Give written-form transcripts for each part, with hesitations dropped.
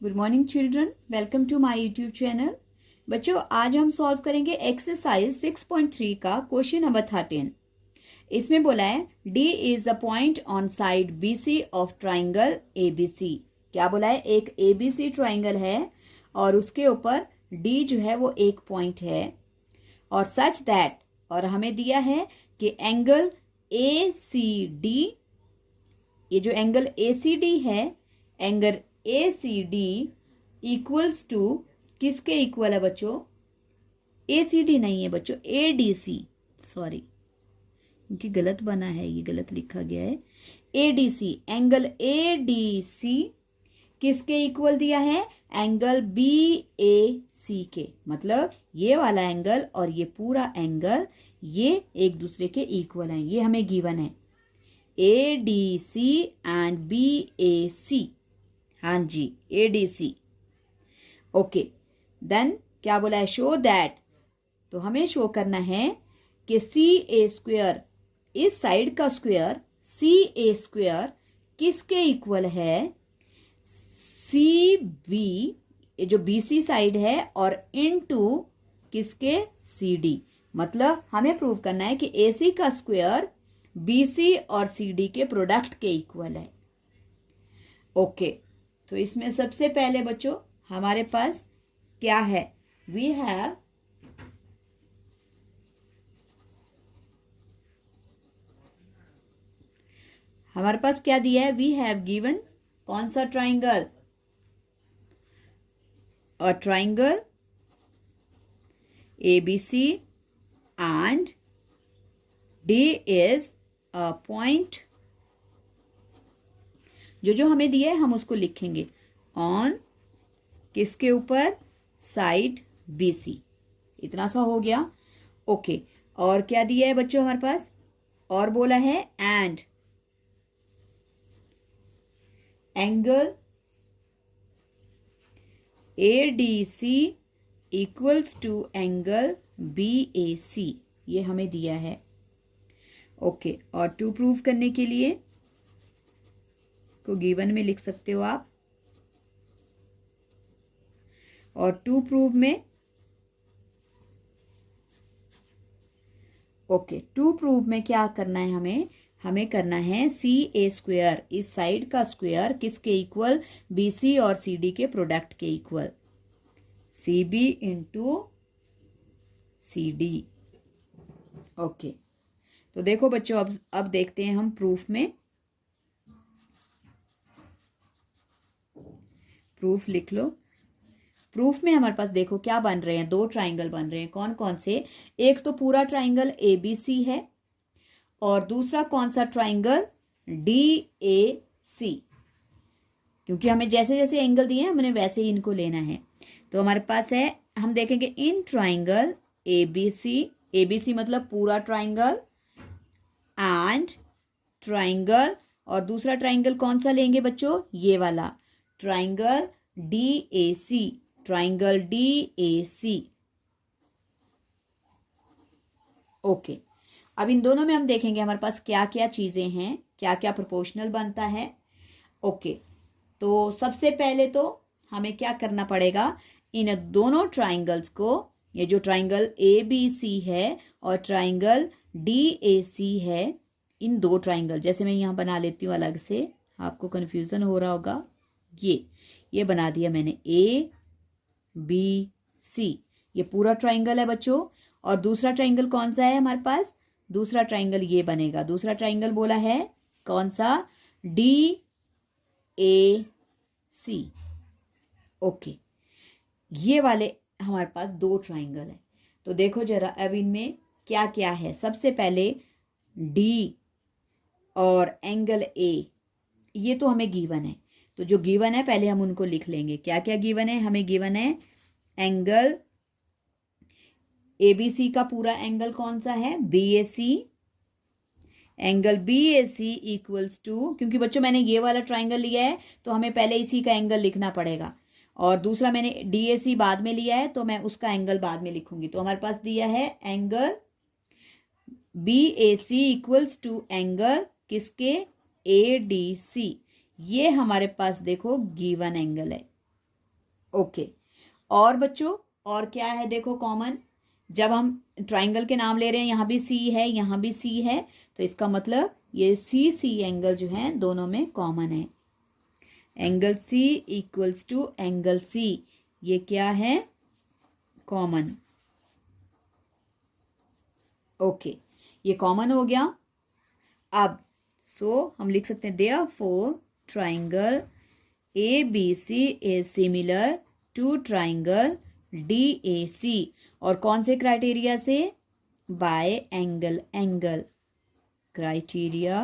Good morning children, welcome to my YouTube channel. बच्चों, आज हम सॉल्व करेंगे एक्सरसाइज 6.3 का क्वेश्चन नंबर 13। इसमें बोला है D is the point on side BC of triangle ABC. क्या बोला है? एक एबीसी ट्राइंगल है और उसके ऊपर डी जो है वो एक पॉइंट है और सच दैट, और हमें दिया है कि एंगल ए सी डी, ये जो एंगल ए सी डी है, angle A C D equals to किसके इक्वल है बच्चों? ए सी डी नहीं है बच्चों, ए डी सी, सॉरी क्योंकि गलत बना है, ये गलत लिखा गया है। A D C, angle A D C किसके इक्वल दिया है? एंगल बी ए सी के। मतलब ये वाला एंगल और ये पूरा एंगल ये एक दूसरे के इक्वल हैं, ये हमें गिवन है। A D C and B A C, हाँ जी, A D C. Okay, then क्या बोला है? शो दैट, तो हमें शो करना है कि सी ए स्क्वेयर, इस साइड का स्क्वेयर सी ए स्क्वेयर किसके इक्वल है? सी बी, ये जो बी सी साइड है, और इनटू किसके? C D. मतलब हमें प्रूव करना है कि ए सी का स्क्वेयर बी सी और सी डी के प्रोडक्ट के इक्वल है। ओके, तो इसमें सबसे पहले बच्चों हमारे पास क्या है? वी हैव हमारे पास क्या दिया है? वी हैव गिवन कौन सा triangle? A triangle ABC and D is a point। जो हमें दिया है हम उसको लिखेंगे ऑन किसके ऊपर? Side BC। इतना सा हो गया। ओके, और क्या दिया है बच्चों हमारे पास? और बोला है and angle ADC equals to angle BAC, ये हमें दिया है। ओके, और टू प्रूव करने के लिए इसको गिवन में लिख सकते हो आप। और टू प्रूव में, ओके, टू प्रूव में क्या करना है हमें? हमें करना है सी ए स्क्वेयर, इस साइड का स्क्वेयर किसके इक्वल? बी सी और सी डी के प्रोडक्ट के equal, C B into C D. Okay, तो देखो बच्चों, अब देखते हैं हम प्रूफ में। प्रूफ लिख लो। प्रूफ में हमारे पास देखो क्या बन रहे हैं, दो ट्राइंगल बन रहे हैं। कौन कौन से? एक तो पूरा ट्राइंगल ए बी सी है और दूसरा कौन सा ट्राइंगल? डी ए सी। क्योंकि हमें जैसे जैसे एंगल दिए हैं हमने वैसे ही इनको लेना है। तो हमारे पास है, हम देखेंगे in triangle A B C मतलब पूरा ट्राइंगल, एंड ट्राइंगल, और दूसरा ट्राइंगल कौन सा लेंगे बच्चों? ये वाला triangle D A C, triangle D A C. Okay, अब इन दोनों में हम देखेंगे हमारे पास क्या क्या चीजें हैं, क्या क्या प्रोपोर्शनल बनता है। ओके, तो सबसे पहले तो हमें क्या करना पड़ेगा? इन दोनों ट्राइंगल्स को, ये जो ट्राइंगल ए बी सी है और ट्राइंगल डी ए सी है, इन दो ट्राइंगल, जैसे मैं यहाँ बना लेती हूँ अलग से, आपको कन्फ्यूजन हो रहा होगा, ये बना दिया मैंने ए बी सी, ये पूरा ट्राइंगल है बच्चों। और दूसरा ट्राइंगल कौन सा है हमारे पास? दूसरा ट्राइंगल ये बनेगा। दूसरा ट्राइंगल बोला है कौन सा? D A C. ओके, ये वाले हमारे पास दो ट्राइंगल है। तो देखो जरा अब इनमें क्या क्या है। सबसे पहले डी और एंगल ए, ये तो हमें गिवन है। तो जो गिवन है पहले हम उनको लिख लेंगे। क्या क्या गिवन है? हमें गिवन है एंगल एबीसी का पूरा एंगल कौन सा है? BAC. Angle BAC equals to, क्योंकि बच्चों मैंने ये वाला ट्राइंगल लिया है तो हमें पहले इसी का एंगल लिखना पड़ेगा, और दूसरा मैंने डीएसी बाद में लिया है तो मैं उसका एंगल बाद में लिखूंगी। तो हमारे पास दिया है angle BAC equals to angle किसके? ADC। ये हमारे पास देखो गिवन एंगल है। ओके। और बच्चों और क्या है देखो कॉमन, जब हम ट्राइंगल के नाम ले रहे हैं, यहाँ भी सी है यहाँ भी सी है, तो इसका मतलब ये सी सी एंगल जो है दोनों में कॉमन है। Angle C equals to angle C, ये क्या है, कॉमन। ओके, ये कॉमन हो गया। अब हम लिख सकते हैं therefore triangle ABC is similar to triangle DAC। और कौन से क्राइटेरिया से, by angle criteria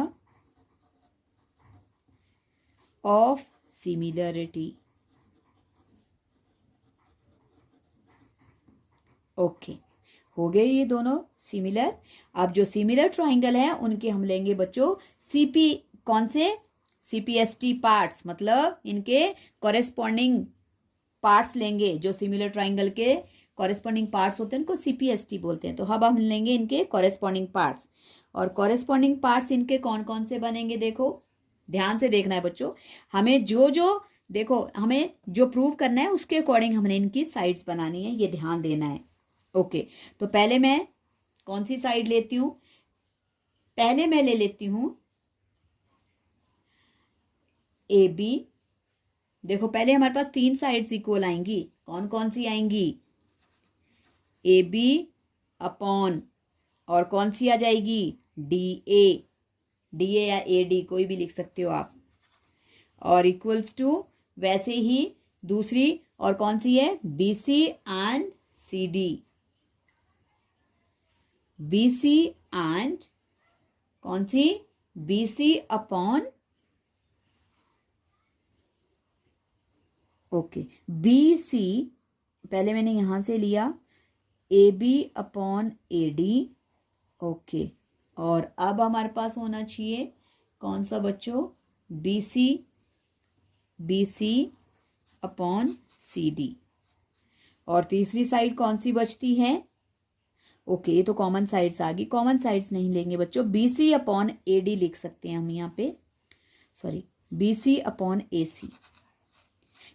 of similarity. Okay, हो गए ये दोनों सिमिलर। अब जो सिमिलर ट्राइंगल है उनके हम लेंगे बच्चों सीपी, कौन से, CPST पार्ट्स, मतलब इनके कॉरेस्पॉन्डिंग पार्ट्स लेंगे। जो सिमिलर ट्राइंगल के कॉरेस्पॉन्डिंग पार्ट्स होते हैं उनको CPST बोलते हैं। तो अब हम लेंगे इनके कॉरेस्पॉन्डिंग पार्ट्स। और कॉरेस्पॉन्डिंग पार्ट्स इनके कौन कौन से बनेंगे, देखो ध्यान से देखना है बच्चों। हमें हमें जो प्रूव करना है उसके अकॉर्डिंग हमने इनकी साइड्स बनानी है, ये ध्यान देना है। ओके, तो पहले मैं कौन सी साइड लेती हूँ, पहले मैं ले लेती हूँ AB। देखो पहले हमारे पास 3 साइड्स इक्वल आएंगी, कौन कौन सी आएंगी, AB अपॉन, और कौन सी आ जाएगी, DA या AD कोई भी लिख सकते हो आप, और इक्वल्स टू वैसे ही दूसरी और कौन सी है, BC and CD। BC and कौन सी, BC अपॉन, ओके, BC पहले मैंने यहां से लिया, AB अपॉन AD। ओके, और अब हमारे पास होना चाहिए कौन सा बच्चों, BC अपॉन CD। और तीसरी साइड कौन सी बचती है, ओके ये तो कॉमन साइड्स आ गई, कॉमन साइड्स नहीं लेंगे बच्चों, BC अपॉन AD लिख सकते हैं हम यहाँ पे, सॉरी BC अपॉन AC,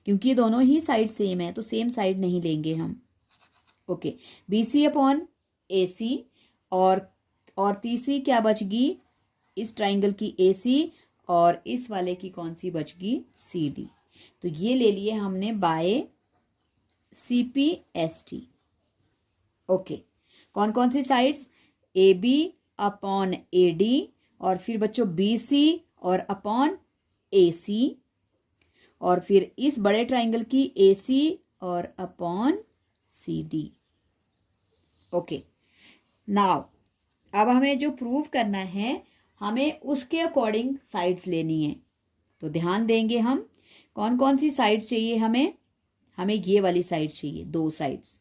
क्योंकि ये दोनों ही साइड सेम है तो सेम साइड नहीं लेंगे हम। ओके, BC अपॉन AC, और तीसरी क्या बच गई, इस ट्राइंगल की AC, और इस वाले की कौन सी बच गई, CD। तो ये ले लिए हमने बाय CPST। ओके, कौन कौन सी साइड्स, AB अपॉन AD, और फिर बच्चों BC और अपॉन AC, और फिर इस बड़े ट्राइंगल की AC और अपॉन CD। ओके, नाउ अब हमें जो प्रूव करना है हमें उसके अकॉर्डिंग साइड्स लेनी है। तो ध्यान देंगे हम कौन कौन सी साइड्स चाहिए, हमें ये वाली साइड चाहिए, 2 साइड्स।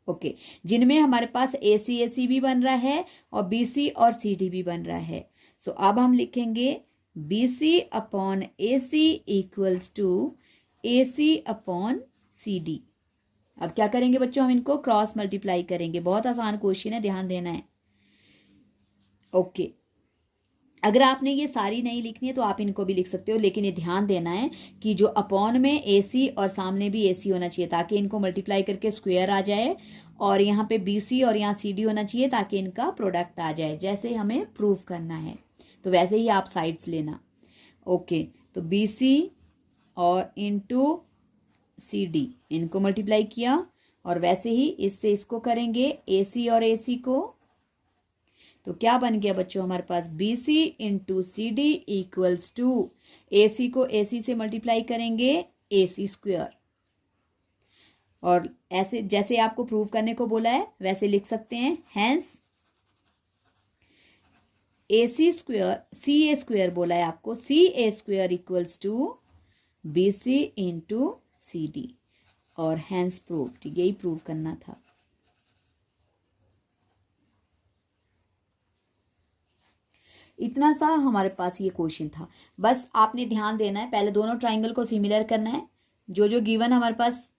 ओके, जिनमें हमारे पास AC भी बन रहा है और BC और CD भी बन रहा है। सो अब हम लिखेंगे BC upon AC equals to AC upon CD। अब क्या करेंगे बच्चों, हम इनको क्रॉस मल्टीप्लाई करेंगे, बहुत आसान क्वेश्चन है, ध्यान देना है। ओके, अगर आपने ये सारी नहीं लिखनी है तो आप इनको भी लिख सकते हो, लेकिन ये ध्यान देना है कि जो अपॉन में AC और सामने भी AC होना चाहिए, ताकि इनको मल्टीप्लाई करके स्क्वायर आ जाए, और यहाँ पे BC और यहाँ CD होना चाहिए ताकि इनका प्रोडक्ट आ जाए, जैसे हमें प्रूव करना है। तो वैसे ही आप साइड्स लेना। ओके, तो BC और इंटू CD इनको मल्टीप्लाई किया, और वैसे ही इससे इसको करेंगे AC और AC को, तो क्या बन गया बच्चों हमारे पास, BC into CD equals to, AC को AC से मल्टीप्लाई करेंगे AC स्क्वायर, और ऐसे जैसे आपको प्रूव करने को बोला है वैसे लिख सकते हैं, hence AC square, CA square बोला है आपको, CA square equals to BC into CD, और हैंस प्रूव्ड, यही प्रूव करना था। इतना सा हमारे पास ये क्वेश्चन था। बस आपने ध्यान देना है, पहले दोनों ट्राइंगल को सिमिलर करना है, जो गिवन हमारे पास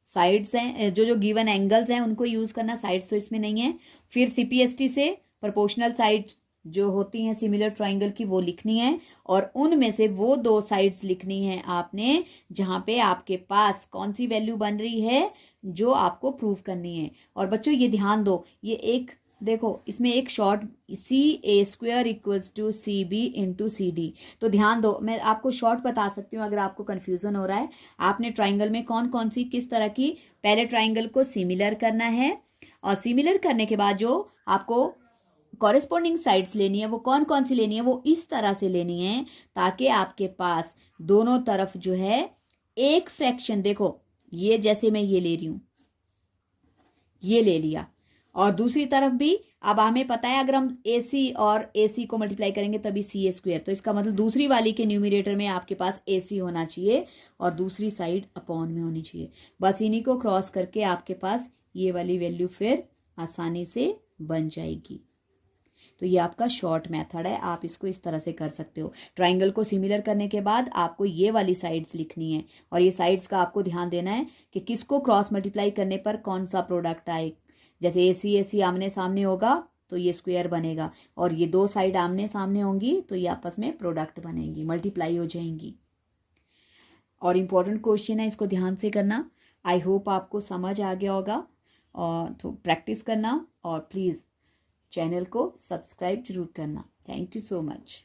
साइड्स हैं, जो गिवन एंगल्स हैं उनको यूज करना, साइड्स तो इसमें नहीं है। फिर CPST से प्रोपोर्शनल साइड जो होती हैं सिमिलर ट्राइंगल की वो लिखनी है, और उनमें से वो 2 साइड्स लिखनी है आपने जहाँ पे आपके पास कौन सी वैल्यू बन रही है जो आपको प्रूव करनी है। और बच्चों ये ध्यान दो, ये एक देखो इसमें एक short CA² equals to CB into CD। तो ध्यान दो, मैं आपको शॉर्ट बता सकती हूँ अगर आपको कन्फ्यूज़न हो रहा है। आपने ट्राइंगल में कौन कौन सी किस तरह की, पहले ट्राइंगल को सिमिलर करना है, और सिमिलर करने के बाद जो आपको कॉरेस्पॉन्डिंग साइड्स लेनी है वो कौन कौन सी लेनी है, वो इस तरह से लेनी है ताकि आपके पास दोनों तरफ जो है एक फ्रैक्शन, देखो ये जैसे मैं ये ले रही हूँ, ये ले लिया, और दूसरी तरफ भी अब हमें पता है अगर हम AC और AC को मल्टीप्लाई करेंगे तभी CA², तो इसका मतलब दूसरी वाली के न्यूमरेटर में आपके पास AC होना चाहिए और दूसरी साइड अपॉन में होनी चाहिए। बस इन्हीं को क्रॉस करके आपके पास ये वाली वैल्यू फिर आसानी से बन जाएगी। तो ये आपका शॉर्ट मेथड है, आप इसको इस तरह से कर सकते हो। ट्राइंगल को सिमिलर करने के बाद आपको ये वाली साइड्स लिखनी है, और ये साइड्स का आपको ध्यान देना है कि किसको क्रॉस मल्टीप्लाई करने पर कौन सा प्रोडक्ट आए। जैसे AC आमने सामने होगा तो ये स्क्वायर बनेगा, और ये 2 साइड आमने सामने होंगी तो ये आपस में प्रोडक्ट बनेंगी, मल्टीप्लाई हो जाएंगी। और इम्पोर्टेंट क्वेश्चन है, इसको ध्यान से करना। आई होप आपको समझ आ गया होगा, और तो प्रैक्टिस करना, और प्लीज़ चैनल को सब्सक्राइब जरूर करना। Thank you so much.